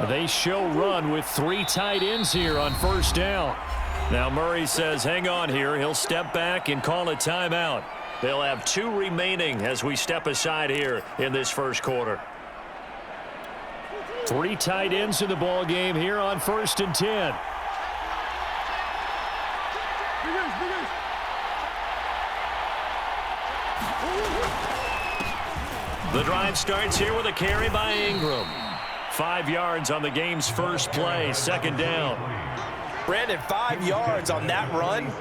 They show run with 3 tight ends here on first down. Now Murray says hang on here. He'll step back and call a timeout. They'll have 2 remaining as we step aside here in this first quarter. 3 tight ends in the ball game here on 1st and 10. The drive starts here with a carry by Ingram. 5 yards on the game's first play, 2nd down. Brandon, 5 yards on that run.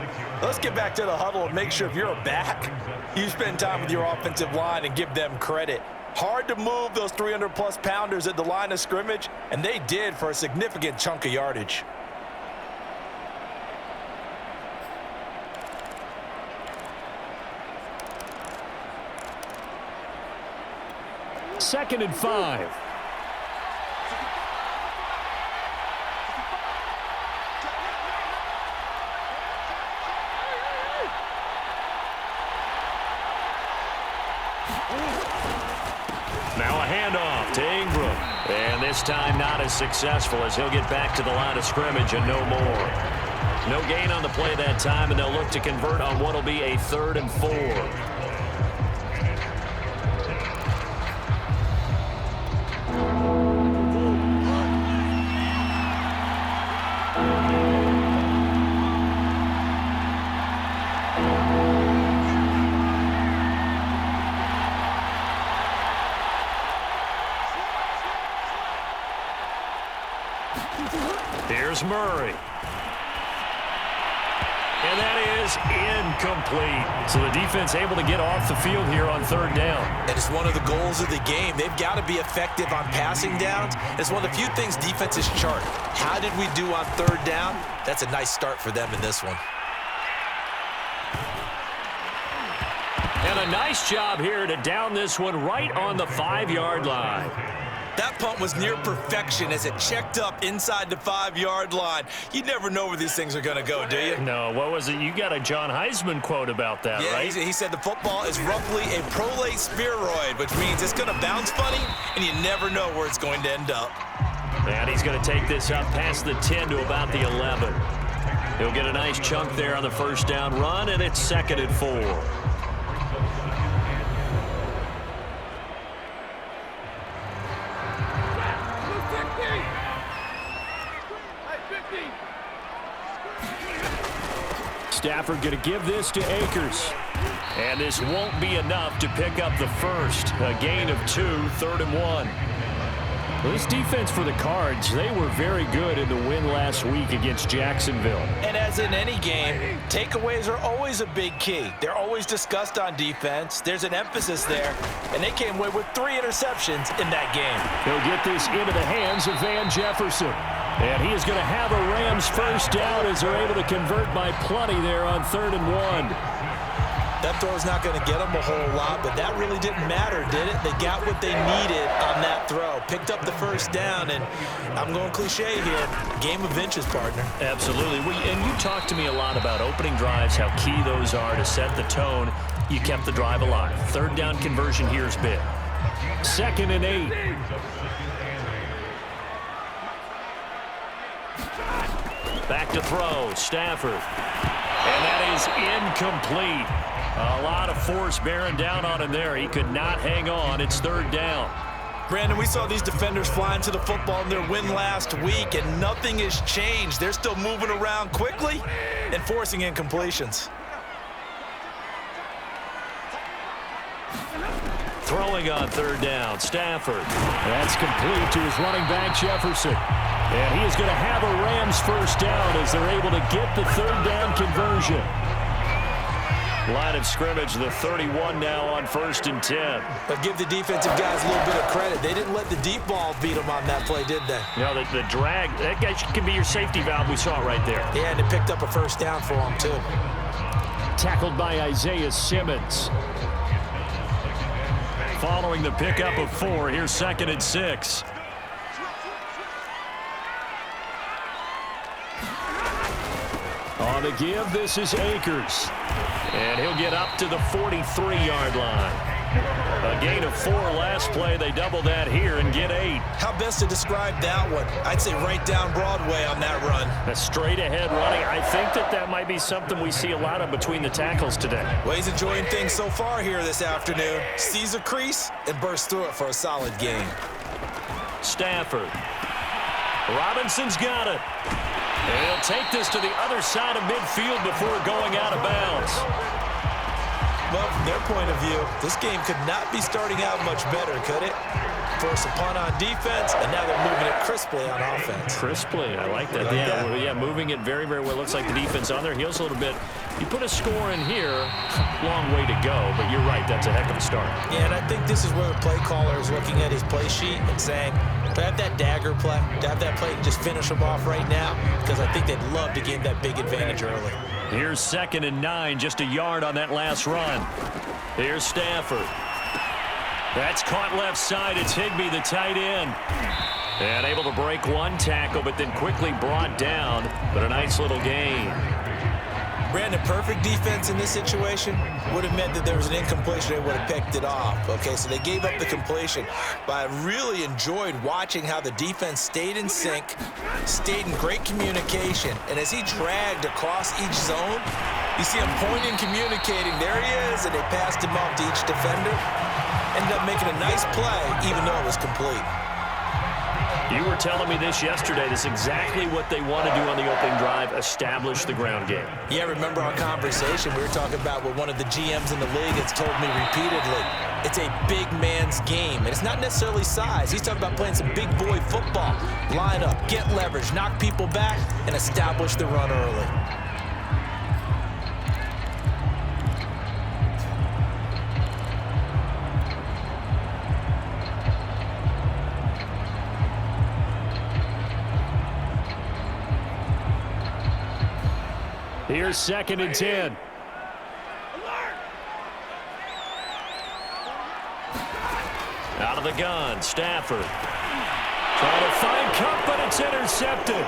Let's get back to the huddle and make sure if you're a back, you spend time with your offensive line and give them credit. Hard to move those 300-plus pounders at the line of scrimmage, and they did for a significant chunk of yardage. Second and 5. Now a handoff to Ingram. And this time not as successful as he'll get back to the line of scrimmage and no more. No gain on the play that time, and they'll look to convert on what will be a 3rd and 4. Here's Murray. And that is incomplete. So the defense able to get off the field here on 3rd down. That is one of the goals of the game. They've got to be effective on passing downs. It's one of the few things defenses chart. How did we do on 3rd down? That's a nice start for them in this one. And a nice job here to down this one right on the 5-yard line. That punt was near perfection as it checked up inside the 5-yard line. You never know where these things are going to go, do you? No, what was it? You got a John Heisman quote about that, right? Yeah, he said the football is roughly a prolate spheroid, which means it's going to bounce funny, and you never know where it's going to end up. And he's going to take this up past the 10 to about the 11. He'll get a nice chunk there on the first down run, and it's 2nd and 4. Stafford going to give this to Akers. And this won't be enough to pick up the first. A gain of 2, 3rd and 1. Well, this defense for the Cards, they were very good in the win last week against Jacksonville. And as in any game, takeaways are always a big key. They're always discussed on defense. There's an emphasis there. And they came away with 3 interceptions in that game. They'll get this into the hands of Van Jefferson. And he is going to have a Rams first down as they're able to convert by plenty there on 3rd and 1. That throw's not going to get them a whole lot, but that really didn't matter, did it? They got what they needed on that throw. Picked up the first down, and I'm going cliche here. Game of inches, partner. Absolutely. And you talked to me a lot about opening drives, how key those are to set the tone. You kept the drive alive. 3rd down conversion here is big. 2nd and 8. Back to throw, Stafford. And that is incomplete. A lot of force bearing down on him there. He could not hang on. It's 3rd down. Brandon, we saw these defenders flying to the football in their win last week, and nothing has changed. They're still moving around quickly and forcing incompletions. Throwing on 3rd down, Stafford. That's complete to his running back, Jefferson. And he is going to have a Rams first down as they're able to get the 3rd down conversion. Line of scrimmage, the 31 now on 1st and 10. But give the defensive guys a little bit of credit. They didn't let the deep ball beat them on that play, did they? No, the drag, that guy can be your safety valve. We saw it right there. Yeah, and it picked up a first down for them, too. Tackled by Isaiah Simmons. Following the pickup of 4, here's 2nd and 6. On the give, this is Akers. And he'll get up to the 43-yard line. A gain of 4 last play. They double that here and get 8. How best to describe that one? I'd say right down Broadway on that run. A straight ahead running. I think that might be something we see a lot of between the tackles today. Well, he's enjoying things so far here this afternoon. Sees a crease and bursts through it for a solid gain. Stafford. Robinson's got it. And he'll take this to the other side of midfield before going out of bounds. Well, from their point of view, this game could not be starting out much better, could it? First a punt on defense, and now they're moving it crisply on offense. Crisply, I like that. Yeah, moving it very, very well. Looks like the defense on their heels a little bit. You put a score in here, long way to go, but you're right, that's a heck of a start. Yeah, and I think this is where the play caller is looking at his play sheet and saying, to have that dagger play, to have that play and just finish them off right now, because I think they'd love to gain that big advantage early. Here's 2nd and 9, just a yard on that last run. Here's Stafford. That's caught left side. It's Higbee, the tight end. And able to break one tackle, but then quickly brought down. But a nice little gain. Brandon, perfect defense in this situation would have meant that there was an incompletion. They would have picked it off. Okay, so they gave up the completion. But I really enjoyed watching how the defense stayed in sync, stayed in great communication. And as he dragged across each zone, you see him pointing, communicating. There he is, and they passed him off to each defender. Ended up making a nice play, even though it was complete. You were telling me this yesterday. This is exactly what they want to do on the opening drive, establish the ground game. Yeah, remember our conversation? We were talking about what one of the GMs in the league has told me repeatedly. It's a big man's game, and it's not necessarily size. He's talking about playing some big boy football. Line up, get leverage, knock people back, and establish the run early. Here's 2nd and 10. Out of the gun, Stafford. Trying to find Cup, but it's intercepted.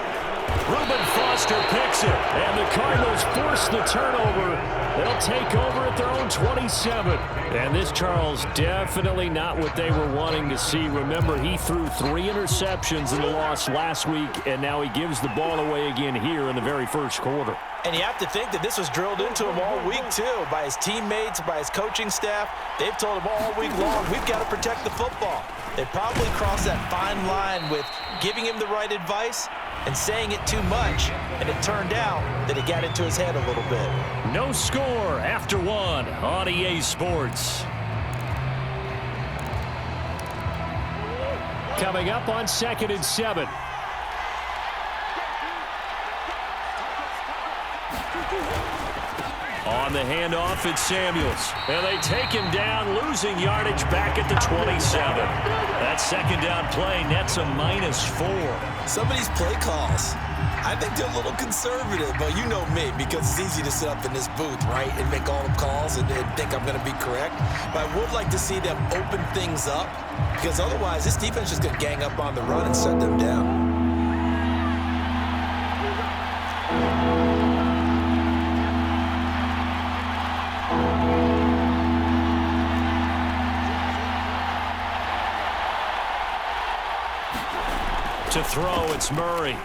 Reuben Foster picks it, and the Cardinals force the turnover. They'll take over at their own 27. And this, Charles, definitely not what they were wanting to see. Remember, he threw 3 interceptions in the loss last week, and now he gives the ball away again here in the very first quarter. And you have to think that this was drilled into him all week, too, by his teammates, by his coaching staff. They've told him all week long, we've got to protect the football. They probably crossed that fine line with giving him the right advice and saying it too much, and it turned out that it got into his head a little bit. No score after 1 on EA Sports. Coming up on 2nd and 7. On the handoff, it's Samuels. And they take him down, losing yardage back at the 27. That 2nd down play nets a -4. Some of these play calls, I think they're a little conservative, but you know me, because it's easy to sit up in this booth, right, and make all the calls and think I'm going to be correct. But I would like to see them open things up, because otherwise this defense is going to gang up on the run and shut them down. To throw, it's Murray.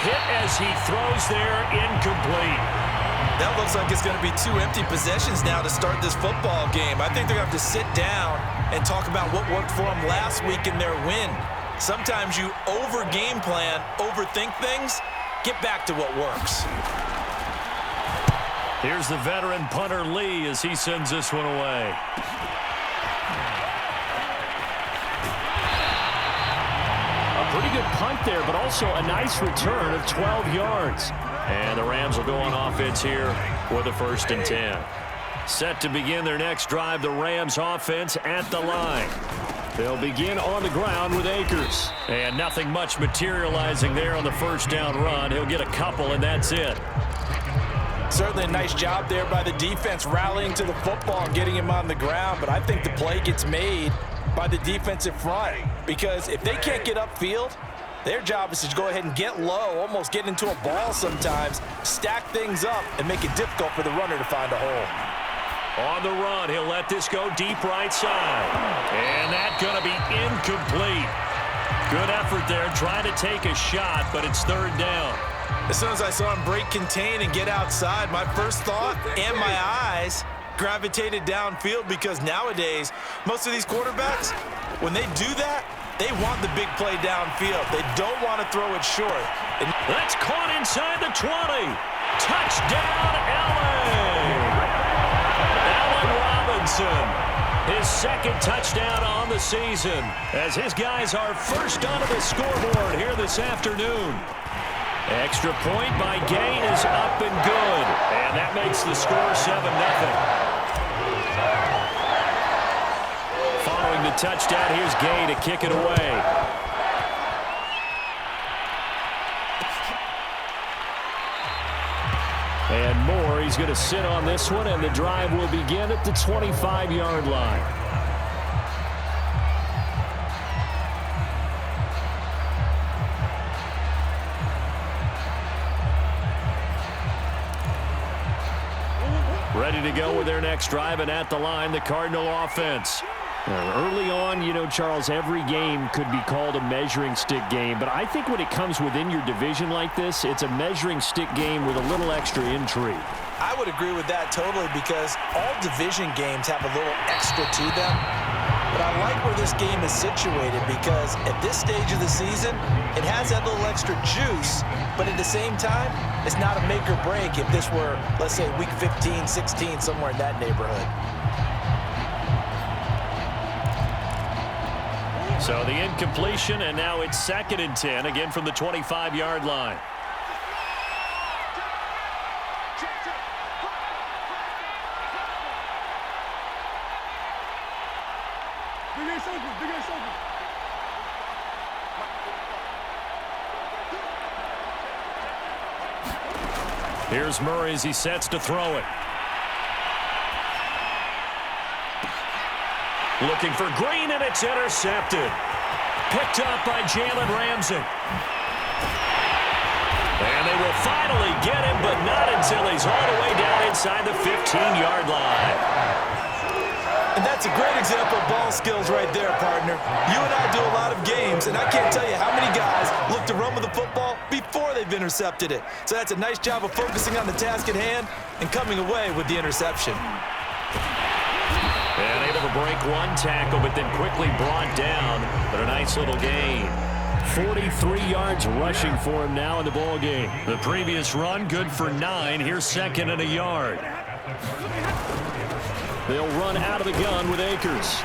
Hit as he throws there, incomplete. That looks like it's going to be 2 empty possessions now to start this football game. I think they're going to have to sit down and talk about what worked for them last week in their win. Sometimes you over-game plan, overthink things, get back to what works. Here's the veteran punter Lee as he sends this one away. Pretty good punt there, but also a nice return of 12 yards. And the Rams will go on offense here with a 1st and 10. Set to begin their next drive, the Rams offense at the line. They'll begin on the ground with Akers. And nothing much materializing there on the 1st down run. He'll get a couple, and that's it. Certainly a nice job there by the defense rallying to the football and getting him on the ground, but I think the play gets made by the defensive front, because if they can't get upfield, Their job is to go ahead and get low, almost get into a ball sometimes, stack things up, and make it difficult for the runner to find a hole. On the run, he'll let this go deep right side. And that's going to be incomplete. Good effort there, trying to take a shot, but it's third down. As soon as I saw him break contain and get outside, my first thought and my eyes gravitated downfield, because nowadays, most of these quarterbacks, when they do that, they want the big play downfield. They don't want to throw it short. That's caught inside the 20. Touchdown, LA! Allen Robinson, his second touchdown on the season, as his guys are first onto the scoreboard here this afternoon. Extra point by Gain is up and good, and that makes the score 7-0. Following the touchdown, here's Gay to kick it away. And Moore, he's going to sit on this one, and the drive will begin at the 25-yard line. Ready to go with their next drive, and at the line, the Cardinal offense. Early on, you know, Charles, every game could be called a measuring stick game, but I think when it comes within your division like this, it's a measuring stick game with a little extra intrigue. I would agree with that totally, because all division games have a little extra to them. But I like where this game is situated, because at this stage of the season, it has that little extra juice, but at the same time, it's not a make or break if this were, let's say, week 15, 16, somewhere in that neighborhood. So the incompletion, and now it's 2nd and 10, again from the 25-yard line. Here's Murray as he sets to throw it. Looking for Green, and it's intercepted. Picked up by Jalen Ramsey. And they will finally get him, but not until he's all the way down inside the 15-yard line. And that's a great example of ball skills right there, partner. You and I do a lot of games, and I can't tell you how many guys look to run with the football before they've intercepted it. So that's a nice job of focusing on the task at hand and coming away with the interception. And able to break one tackle, but then quickly brought down. But a nice little gain. 43 yards rushing for him now in the ball game. The previous run, good for 9. Here's 2nd and a yard. They'll run out of the gun with Akers.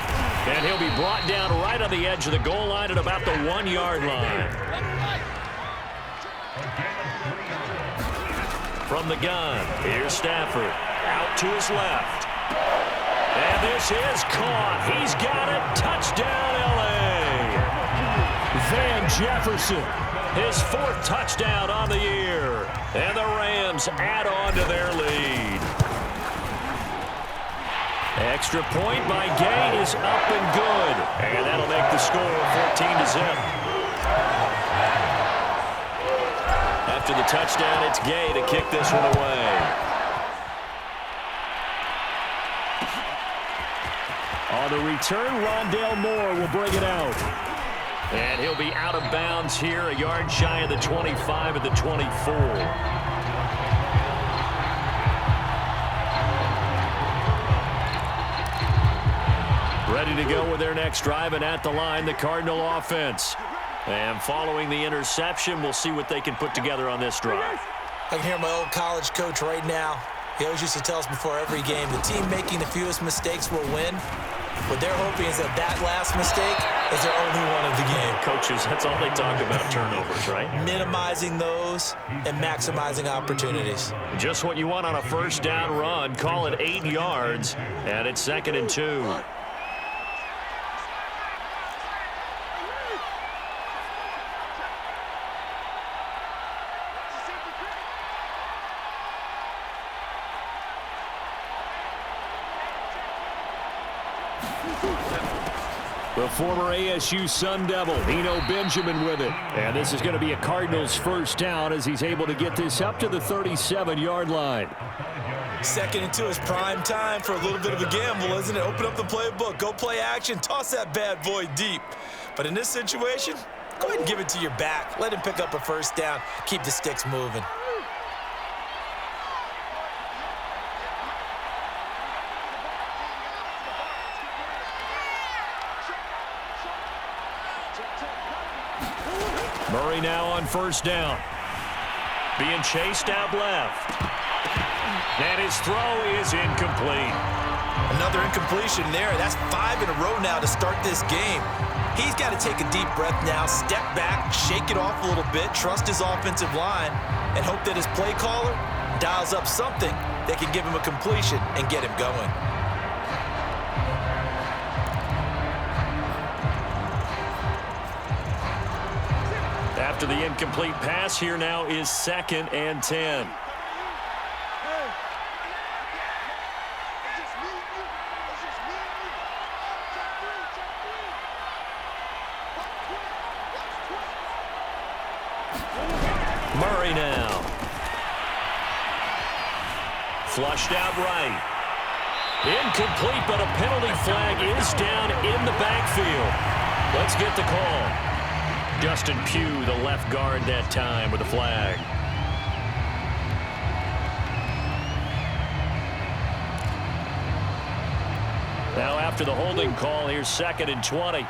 And he'll be brought down right on the edge of the goal line at about the 1-yard line. From the gun, here's Stafford. Out to his left. And this is caught. He's got it. Touchdown, L.A. Van Jefferson, his 4th touchdown on the year. And the Rams add on to their lead. Extra point by Gay is up and good. And that'll make the score 14-0. After the touchdown, it's Gay to kick this one away. On the return, Rondale Moore will bring it out. And he'll be out of bounds here, a yard shy of the 25 at the 24. Ready to go with their next drive, and at the line, the Cardinal offense. And following the interception, we'll see what they can put together on this drive. I can hear my old college coach right now. He always used to tell us before every game, the team making the fewest mistakes will win. What they're hoping is that last mistake is their only one of the game. Coaches, that's all they talk about, turnovers, right? Minimizing those and maximizing opportunities. Just what you want on a first down run. Call it 8 yards, and it's 2nd and 2. The former ASU Sun Devil, Eno Benjamin with it. And this is going to be a Cardinals first down as he's able to get this up to the 37-yard line. Second into his prime time for a little bit of a gamble, isn't it? Open up the playbook, go play action, toss that bad boy deep. But in this situation, go ahead and give it to your back. Let him pick up a first down. Keep the sticks moving. Murray now on first down. Being chased out left. And his throw is incomplete. Another incompletion there. That's 5 in a row now to start this game. He's got to take a deep breath now, step back, shake it off a little bit, trust his offensive line, and hope that his play caller dials up something that can give him a completion and get him going. After the incomplete pass, here now is 2nd and 10. Murray now. Flushed out right. Incomplete, but a penalty flag is down in the backfield. Let's get the call. Justin Pugh, the left guard that time with the flag. Now after the holding call, here's 2nd and 20.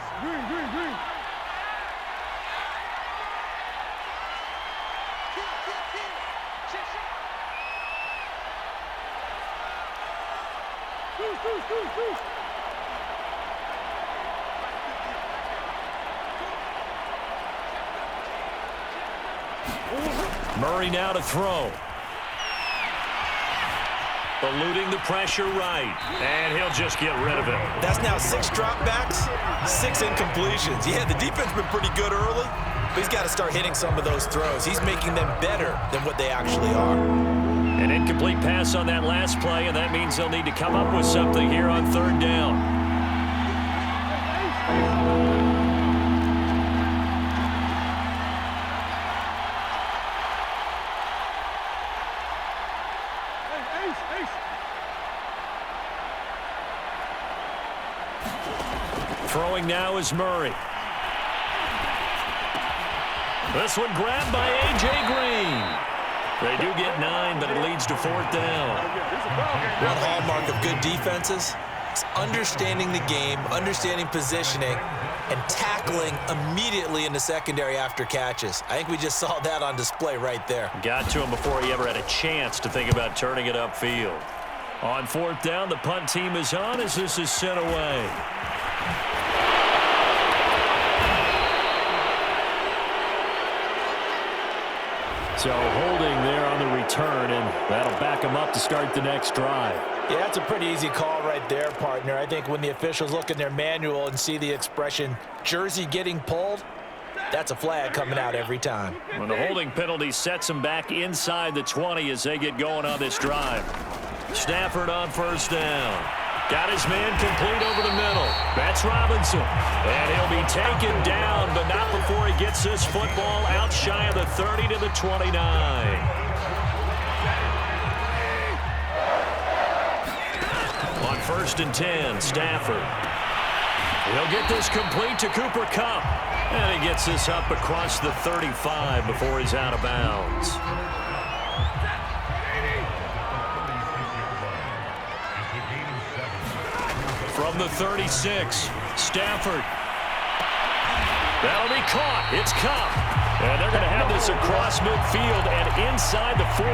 Murray now to throw. Eluding the pressure right. And he'll just get rid of it. That's now 6 dropbacks, 6 incompletions. Yeah, the defense has been pretty good early, but he's got to start hitting some of those throws. He's making them better than what they actually are. An incomplete pass on that last play, and that means they'll need to come up with something here on 3rd down. Throwing now is Murray. This one grabbed by A.J. Green. They do get 9, but it leads to 4th down. One hallmark of good defenses is understanding the game, understanding positioning, and tackling immediately in the secondary after catches. I think we just saw that on display right there. Got to him before he ever had a chance to think about turning it upfield. On 4th down, the punt team is on as this is sent away. So holding there on the return, and that'll back him up to start the next drive. Yeah, that's a pretty easy call right there, partner. I think when the officials look in their manual and see the expression jersey getting pulled, that's a flag coming out every time. When the holding penalty sets him back inside the 20 as they get going on this drive. Stafford on first down. Got his man complete over the middle. That's Robinson. And he'll be taken down, but not before he gets this football out shy of the 30 to the 29. On 1st and 10, Stafford. He'll get this complete to Cooper Kupp. And he gets this up across the 35 before he's out of bounds. From the 36, Stafford. That'll be caught. It's Kupp. And they're going to have this across midfield and inside the 45.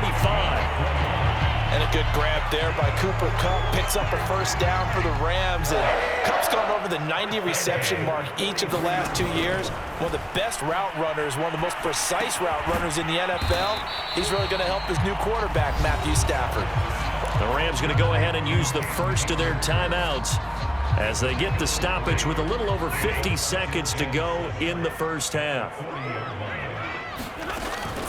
And a good grab there by Cooper Kupp. Picks up a first down for the Rams. And Kupp's gone over the 90 reception mark each of the last 2 years. One of the best route runners, one of the most precise route runners in the NFL. He's really going to help his new quarterback, Matthew Stafford. The Rams going to go ahead and use the first of their timeouts as they get the stoppage with a little over 50 seconds to go in the first half.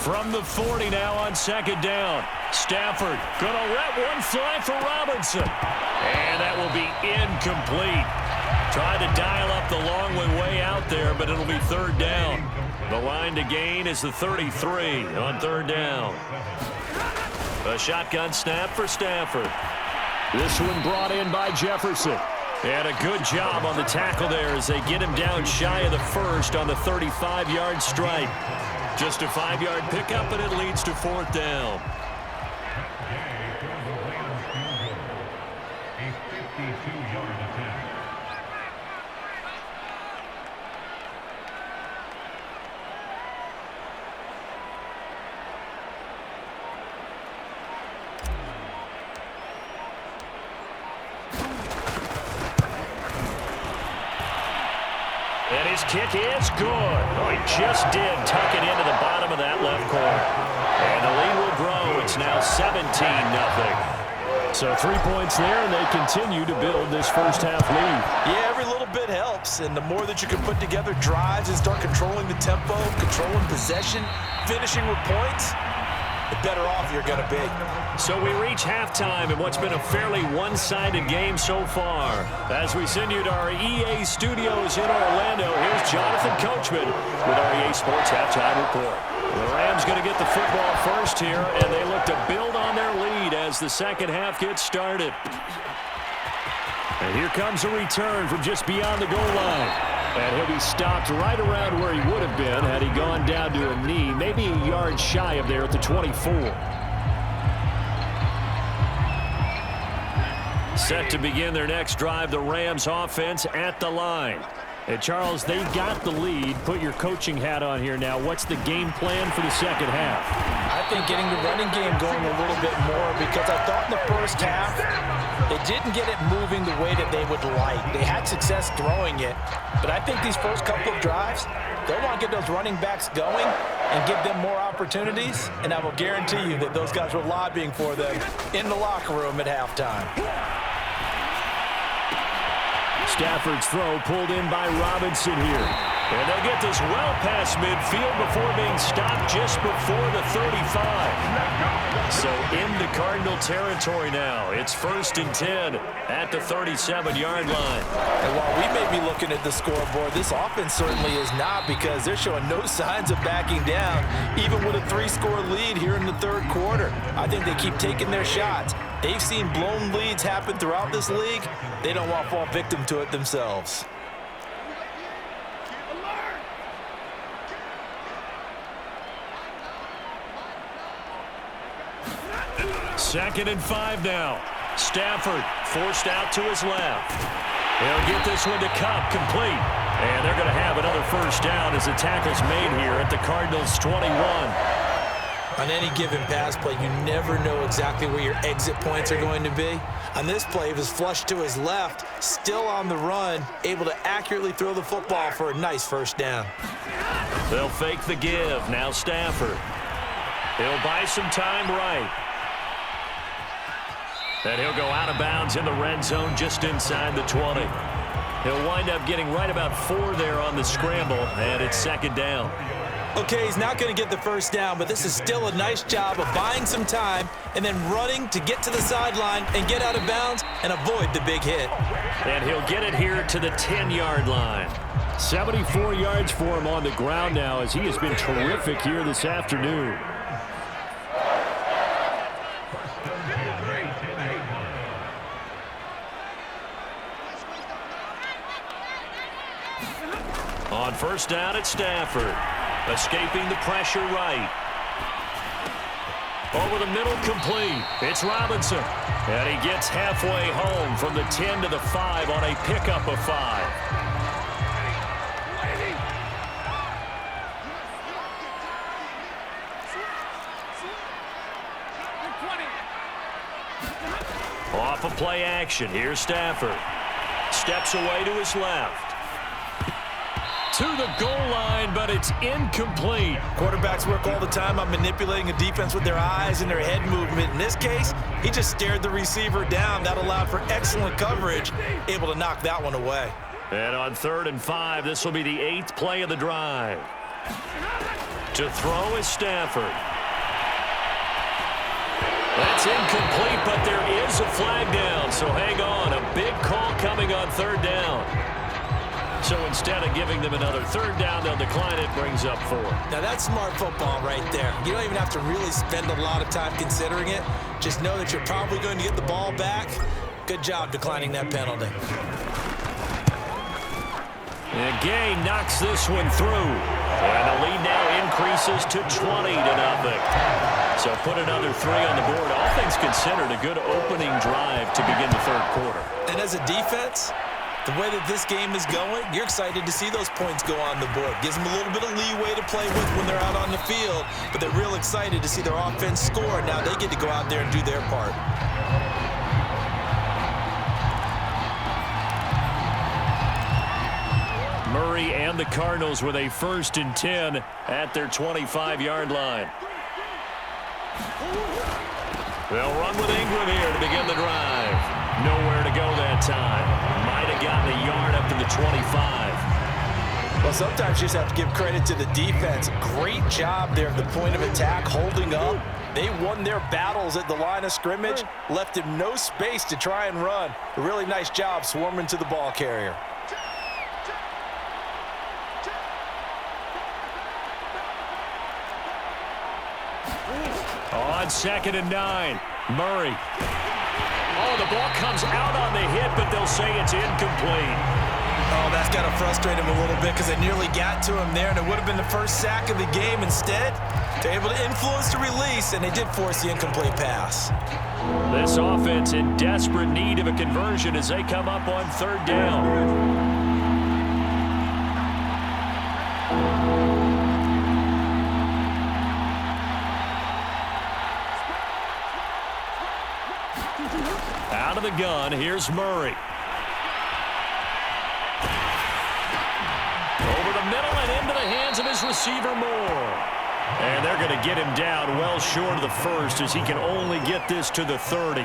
From the 40 now on 2nd down. Stafford going to let one fly for Robinson. And that will be incomplete. Trying to dial up the long one way out there, but it'll be third down. The line to gain is the 33 on third down. A shotgun snap for Stafford. This one brought in by Jefferson. And a good job on the tackle there as they get him down shy of the first on the 35-yard strike. Just a 5-yard pickup, and it leads to fourth down. And his kick is good. Oh, he just did tuck it into the bottom of that left corner. And the lead will grow. It's now 17-0. So 3 points there, and they continue to build this first half lead. Yeah, every little bit helps. And the more that you can put together drives and start controlling the tempo, controlling possession, finishing with points, the better off you're going to be. So we reach halftime in what's been a fairly one-sided game so far. As we send you to our EA studios in Orlando, here's Jonathan Coachman with our EA Sports Halftime Report. The Rams going to get the football first here, and they look to build on their lead as the second half gets started. And here comes a return from just beyond the goal line. And he'll be stopped right around where he would have been had he gone down to a knee, maybe a yard shy of there at the 24. Set to begin their next drive, the Rams offense at the line. And Charles, they've got the lead. Put your coaching hat on here now. What's the game plan for the second half? I think getting the running game going a little bit more, because I thought in the first half they didn't get it moving the way that they would like. They had success throwing it, but I think these first couple of drives, they'll want to get those running backs going and give them more opportunities, and I will guarantee you that those guys were lobbying for them in the locker room at halftime. Stafford's throw pulled in by Robinson here. And they'll get this well past midfield before being stopped just before the 35. So into Cardinal territory now. It's 1st and 10 at the 37-yard line. And while we may be looking at the scoreboard, this offense certainly is not, because they're showing no signs of backing down, even with a 3-score lead here in the third quarter. I think they keep taking their shots. They've seen blown leads happen throughout this league. They don't want to fall victim to it themselves. Second and 5 now. Stafford forced out to his left. He'll get this one to Cup, complete. And they're going to have another first down as the tackle's made here at the Cardinals' 21. On any given pass play, you never know exactly where your exit points are going to be. On this play, he was flushed to his left, still on the run, able to accurately throw the football for a nice first down. They'll fake the give. Now Stafford. He'll buy some time right. And he'll go out of bounds in the red zone just inside the 20. He'll wind up getting right about 4 there on the scramble, and it's second down. Okay, he's not going to get the first down, but this is still a nice job of buying some time and then running to get to the sideline and get out of bounds and avoid the big hit. And he'll get it here to the 10-yard line. 74 yards for him on the ground now, as he has been terrific here this afternoon. On first down, it's Stafford. Escaping the pressure right. Over the middle, complete. It's Robinson. And he gets halfway home from the 10 to the 5 on a pickup of 5. Off of play action, here's Stafford. Steps away to his left. To the goal line, but it's incomplete. Quarterbacks work all the time on manipulating a defense with their eyes and their head movement. In this case, he just stared the receiver down. That allowed for excellent coverage, able to knock that one away. And on 3rd and 5, this will be the 8th play of the drive. To throw is Stafford. That's incomplete, but there is a flag down, so hang on. A big call coming on 3rd down. So instead of giving them another third down, they'll decline it, brings up 4. Now that's smart football right there. You don't even have to really spend a lot of time considering it. Just know that you're probably going to get the ball back. Good job declining that penalty. And Gay knocks this one through. And the lead now increases to 20-0. So put another 3 on the board. All things considered, a good opening drive to begin the third quarter. And as a defense, the way that this game is going, you're excited to see those points go on the board. Gives them a little bit of leeway to play with when they're out on the field, but they're real excited to see their offense score. Now they get to go out there and do their part. Murray and the Cardinals with a 1st and 10 at their 25-yard line. They'll run with Ingram here to begin the drive. Nowhere to go that time. Might have gotten a yard up to the 25. Well, sometimes you just have to give credit to the defense. Great job there at the point of attack, holding up. They won their battles at the line of scrimmage, left him no space to try and run. A really nice job swarming to the ball carrier. On 2nd and 9, Murray. Oh, the ball comes out on the hit, but they'll say it's incomplete. Oh, that's got to frustrate him a little bit because they nearly got to him there, and it would have been the first sack of the game. Instead, they're able to influence the release, and they did force the incomplete pass. This offense in desperate need of a conversion as they come up on 3rd down. Out of the gun, here's Murray. Over the middle and into the hands of his receiver, Moore. And they're going to get him down well short of the 1st as he can only get this to the 30.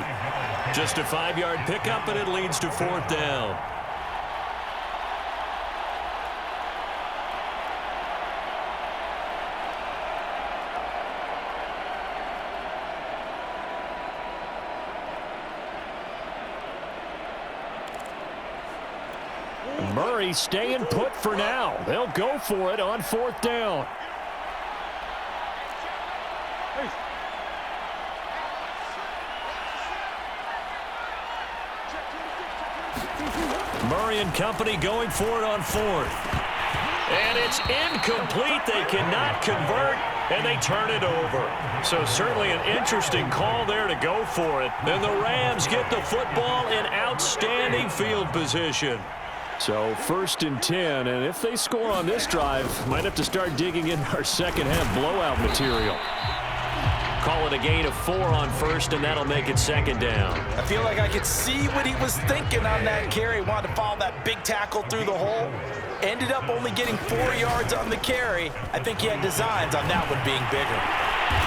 Just a 5-yard pickup, and it leads to 4th down. Murray staying put for now. They'll go for it on 4th down. Murray and company going for it on 4th. And it's incomplete. They cannot convert, and they turn it over. So certainly an interesting call there to go for it. And the Rams get the football in outstanding field position. So 1st and 10, and if they score on this drive, might have to start digging in our second-half blowout material. Call it a gain of 4 on 1st, and that'll make it 2nd down. I feel like I could see what he was thinking on that carry. Wanted to follow that big tackle through the hole. Ended up only getting 4 yards on the carry. I think he had designs on that one being bigger.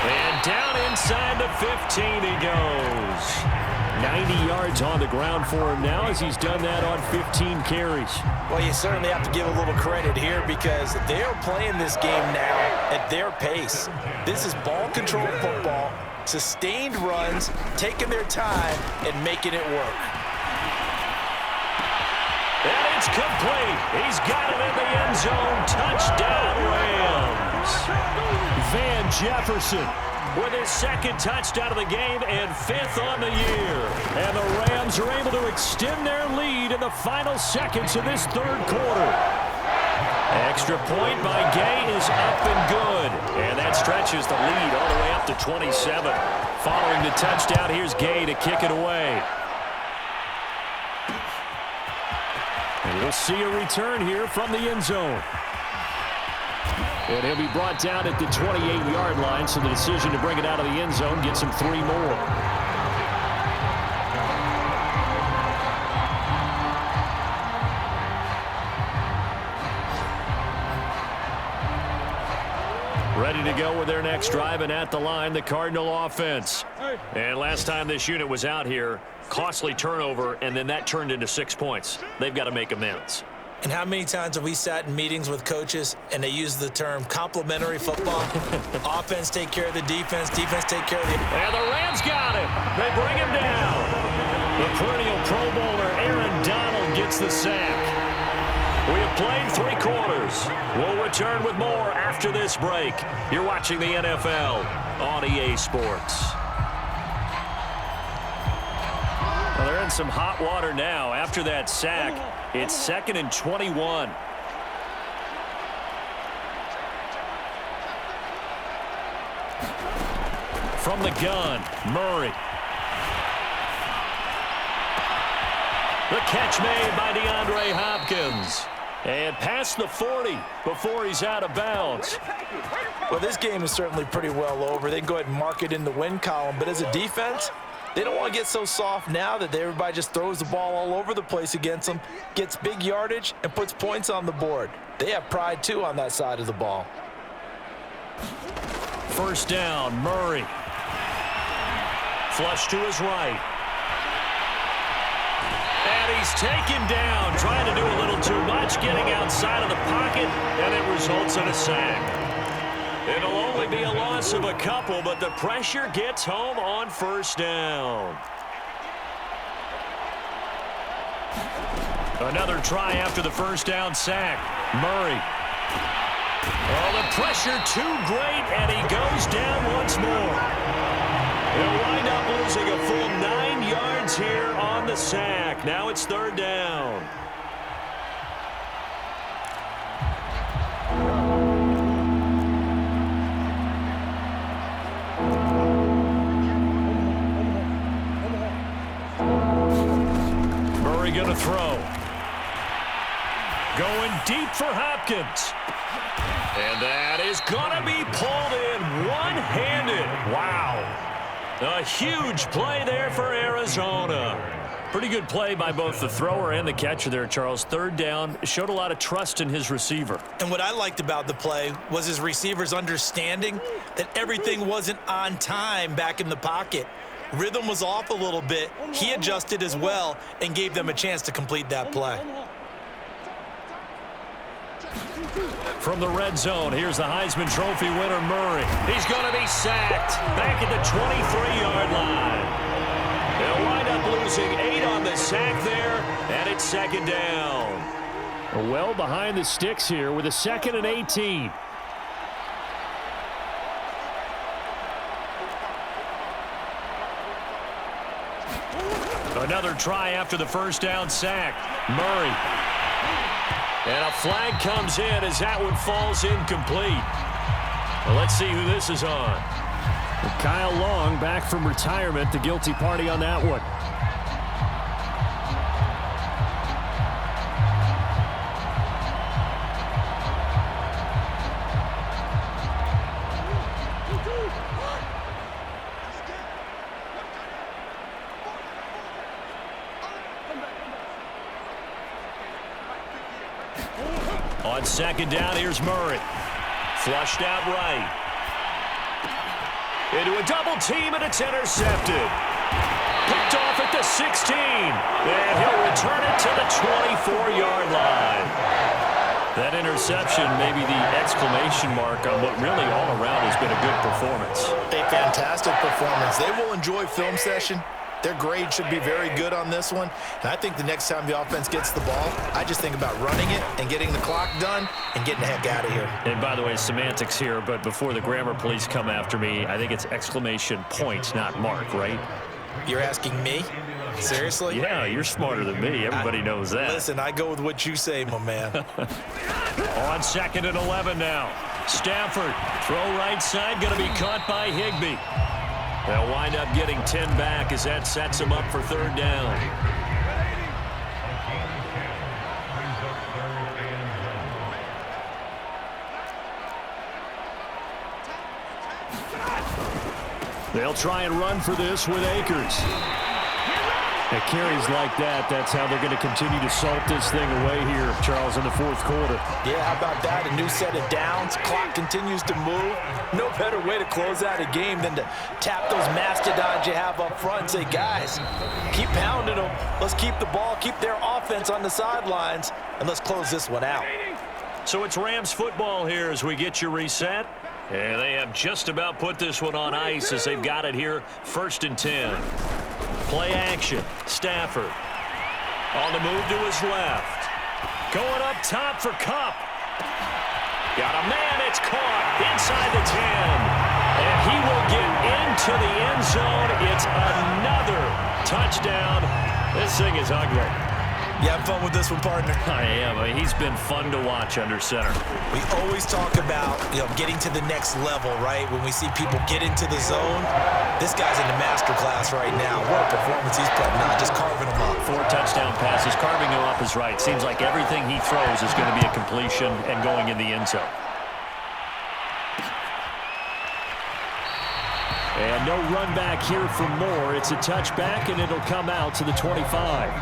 And down inside the 15 he goes. 90 yards on the ground for him now as he's done that on 15 carries. Well, you certainly have to give a little credit here because they are playing this game now at their pace. This is ball control football, sustained runs, taking their time, and making it work. And it's complete. He's got it in the end zone. Touchdown, Rams. Van Jefferson with his 2nd touchdown of the game and 5th on the year. And the Rams are able to extend their lead in the final seconds of this 3rd quarter. Extra point by Gay is up and good. And that stretches the lead all the way up to 27. Following the touchdown, here's Gay to kick it away. And we'll see a return here from the end zone. And he'll be brought down at the 28-yard line, so the decision to bring it out of the end zone gets him 3 more. Ready to go with their next drive, and at the line, the Cardinal offense. And last time this unit was out here, costly turnover, and then that turned into 6 points. They've got to make amends. And how many times have we sat in meetings with coaches and they use the term complementary football? Offense take care of the defense, defense take care of the... And the Rams got him. They bring him down. The perennial Pro Bowler Aaron Donald gets the sack. We have played 3 quarters. We'll return with more after this break. You're watching the NFL on EA Sports. Well, they're in some hot water now. After that sack, it's 2nd and 21. From the gun, Murray. The catch made by DeAndre Hopkins. And past the 40 before he's out of bounds. Well, this game is certainly pretty well over. They can go ahead and mark it in the win column. But as a defense, they don't want to get so soft now that everybody just throws the ball all over the place against them, gets big yardage, and puts points on the board. They have pride, too, on that side of the ball. First down, Murray. Flush to his right. And he's taken down, trying to do a little too much, getting outside of the pocket, and it results in a sack. It'll only be a loss of a couple, but the pressure gets home on first down. Another try after the first down sack. Murray. Oh, the pressure too great, and he goes down once more. They'll wind up losing a full 9 yards here on the sack. Now it's 3rd down. Murray gonna throw. Going deep for Hopkins. And that is gonna be pulled in one-handed. Wow. A huge play there for Arizona. Pretty good play by both the thrower and the catcher there, Charles. 3rd down, showed a lot of trust in his receiver. And what I liked about the play was his receiver's understanding that everything wasn't on time back in the pocket. Rhythm was off a little bit. He adjusted as well and gave them a chance to complete that play. From the red zone, here's the Heisman Trophy winner, Murray. He's going to be sacked back at the 23-yard line. They'll wind up losing 8 on the sack there, and it's 2nd down. Well behind the sticks here with a 2nd and 18. Another try after the first down sack. Murray. And a flag comes in as that one falls incomplete. Well, let's see who this is on. Kyle Long back from retirement, the guilty party on that one. On 2nd down, here's Murray. Flushed out right. Into a double team, and it's intercepted. Picked off at the 16. And he'll return it to the 24-yard line. That interception may be the exclamation mark on what really all around has been a good performance. A fantastic performance. They will enjoy film session. Their grade should be very good on this one. And I think the next time the offense gets the ball, I just think about running it and getting the clock done and getting the heck out of here. And by the way, semantics here, but before the grammar police come after me, I think it's exclamation point, not mark, right? You're asking me? Seriously? Yeah, you're smarter than me. Everybody knows that. Listen, I go with what you say, my man. On 2nd and 11 now. Stafford, throw right side, going to be caught by Higbee. They'll wind up getting 10 back as that sets them up for 3rd down. They'll try and run for this with Akers. At carries like that, that's how they're going to continue to salt this thing away here, Charles, in the 4th quarter. Yeah, how about that? A new set of downs. Clock continues to move. No better way to close out a game than to tap those mastodons you have up front and say, guys, keep pounding them. Let's keep the ball, keep their offense on the sidelines, and let's close this one out. So it's Rams football here as we get your reset. And they have just about put this one on ice as they've got it here, 1st and 10. Play action. Stafford on the move to his left. Going up top for Kupp. Got a man. It's caught inside the 10. And he will get into the end zone. It's another touchdown. This thing is ugly. You having fun with this one, partner? I am. He's been fun to watch under center. We always talk about, getting to the next level, right? When we see people get into the zone, this guy's in the master class right now. What a performance he's putting on, just carving them up. 4 touchdown passes. Carving them up is right. Seems like everything he throws is going to be a completion and going in the end zone. And no run back here for Moore. It's a touchback, and it'll come out to the 25.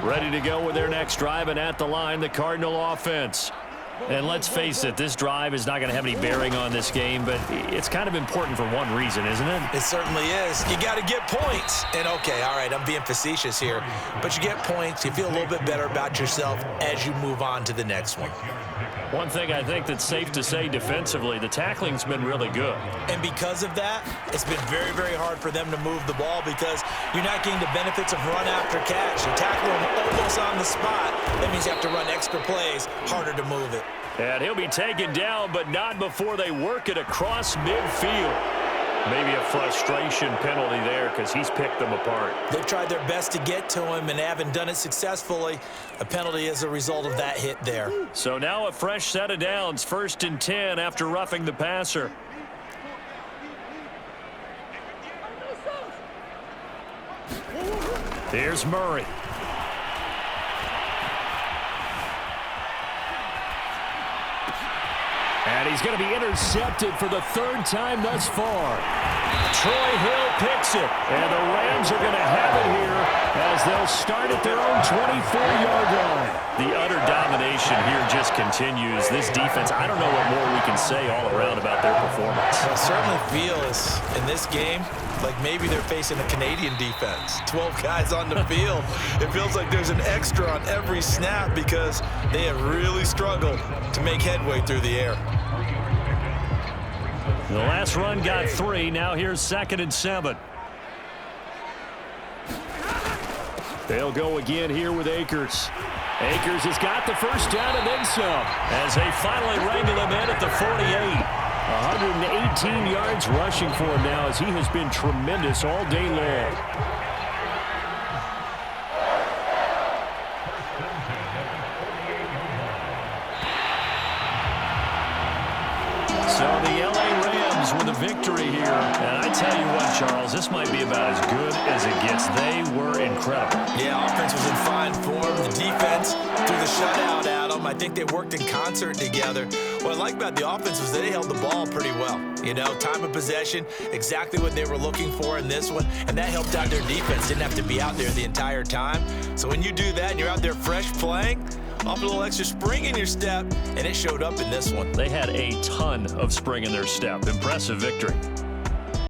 Ready to go with their next drive, and at the line, the Cardinal offense. And let's face it, this drive is not going to have any bearing on this game, but it's kind of important for one reason, isn't it? It certainly is. You got to get points. And, okay, all right, I'm being facetious here, but you get points. You feel a little bit better about yourself as you move on to the next one. One thing I think that's safe to say defensively, the tackling's been really good. And because of that, it's been very, very hard for them to move the ball because you're not getting the benefits of run after catch. You tackle them almost on the spot. That means you have to run extra plays, harder to move it. And he'll be taken down, but not before they work it across midfield. Maybe a frustration penalty there because he's picked them apart. They've tried their best to get to him and haven't done it successfully. A penalty as a result of that hit there. So now a fresh set of downs, 1st and 10 after roughing the passer. Here's Murray. And he's going to be intercepted for the 3rd time thus far. Troy Hill picks it. And the Rams are going to have it here as they'll start at their own 24-yard line. The utter domination here just continues. This defense, I don't know what more we can say all around about their performance. Well, it certainly feels in this game like maybe they're facing a Canadian defense. 12 guys on the field. It feels like there's an extra on every snap because they have really struggled to make headway through the air. The last run got 3. Now here's 2nd and 7. They'll go again here with Akers. Akers has got the first down and then some as they finally wrangle him in at the 48. 118 yards rushing for him now as he has been tremendous all day long. So the L.A. Rams with a victory here. And I tell you what, Charles, this might be about as good as it gets. They were incredible. Yeah, offense was in fine form. The defense threw the shutout at them. I think they worked in concert together. What I like about the offense was they held the ball pretty well. Time of possession, exactly what they were looking for in this one. And that helped out their defense. Didn't have to be out there the entire time. So when you do that and you're out there fresh playing, off a little extra spring in your step, and it showed up in this one. They had a ton of spring in their step. Impressive victory.